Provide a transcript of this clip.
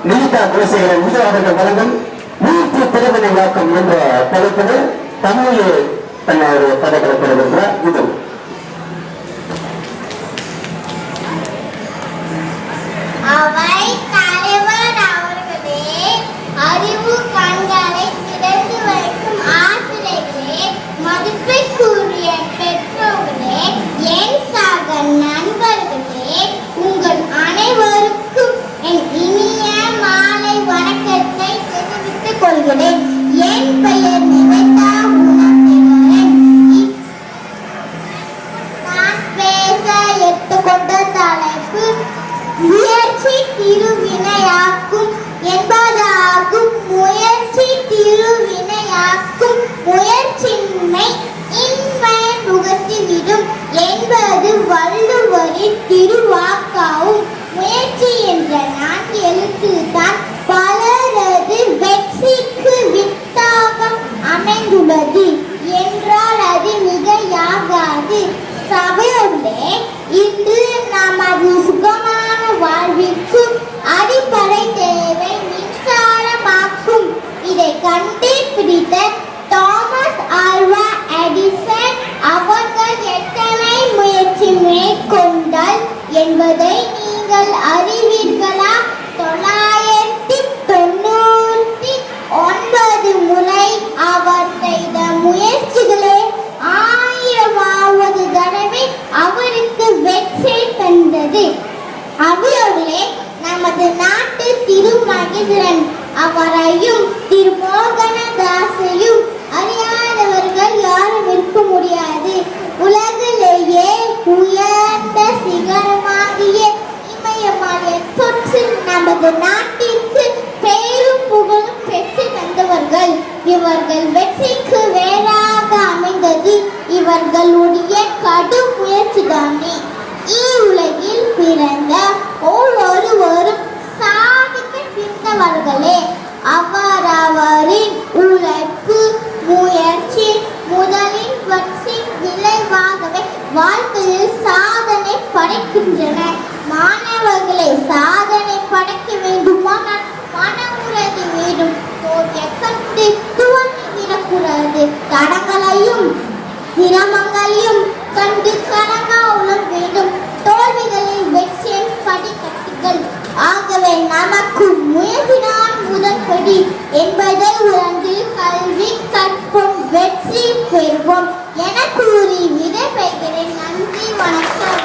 நீதா குலசேகரன் அவர்கள் வழங்கும் மூன்று திறமையை நோக்கம் என்ற தலைப்பில் தமிழில் தன்னோட பதங்களை பெறுகின்றார். இது அவை தலைவர் அவர்களே, அறிவு கண்களை திறந்து வைக்கும் ஆசிரியர்களே, மதிப்பிற்குரிய பெற்றோர்களே, என் சக நண்பர்களே, உங்கள் அனைவருக்கும் என் இனிய மாலை வணக்கத்தை தெரிவித்துக் கொள்கிறேன். என் பெயர் நிவேதா குணசேகரன். நான் பேச எடுத்துக்கொண்ட தலைப்பு முயற்சி திருவினையாக்கும் என்பதாகும். முயற்சி திருவினையாக்கும், முயற்சியின்மை இன்பம் புகட்டிவிடும் என்பது வள்ளுவரின் திருவாக்காகும். முயற்சி என்ற 4 எழுத்துதான் பலரது வெற்றிக்கு வித்தாக அமைந்துள்ளது என்றால் அது மிகையாகாது. சபையோடே இன்று நமது சுகமான வாழ்விற்கு அடிப்படை தேவை மின்சாரமாக்கும். இதை கண்டுபிடித்த தாமஸ் ஆல்வா எடிசன் அவர்கள் எத்தனை முயற்சி மேற்கொண்டால் என்பதை நீங்கள் அறிவீர்களா? 999 முறை அவர் செய்த முயற்சிகளே 1000வது தடவை அவருக்கு வெற்றி தந்தது. அவர்களே, நமது நாட்டு திருமகிழன் அவரையும் திருமோகனதாசையும் அறியாதவர்கள் யாரும் இருக்க முடியாது. உலகிலேயே உயர்ந்த சிகரமாகிய இமயமலை தொற்று நமது நாட்டிற்கு பேரும் புகழும் பெற்று தந்தவர்கள். இவர்கள் வெற்றிக்கு வேறாக அமைந்தது இவர்களுடைய கடும் முயற்சிதானே. உலகில் பிறந்த ஒவ்வொருவரும் சாதிக்க பிறந்தவர்களே. அவரவரின் உழைப்பு முயற்சி முதலில் வெற்றி விளைவாகவே வாழ்க்கையில் சாதனை படைக்கின்றன. மாணவர்களை சாதனை படைக்க வேண்டுமானால் மன உறுதி வேண்டும். கண்டு துவங்கி விடக்கூடாது. தடங்களையும் சிரமங்களையும் கண்டு கலங்க உணர வேண்டும். தோல்விகளில் வெற்றியின் படிக்கட்டுகள். ஆகவே நமக்கு முயற்சிதான் முதற்படி என்பதை உணர்ந்து கல்வி கற்போம், வெற்றி பெறுவோம் என கூறி விடைபெறுகிறேன். நன்றி, வணக்கம்.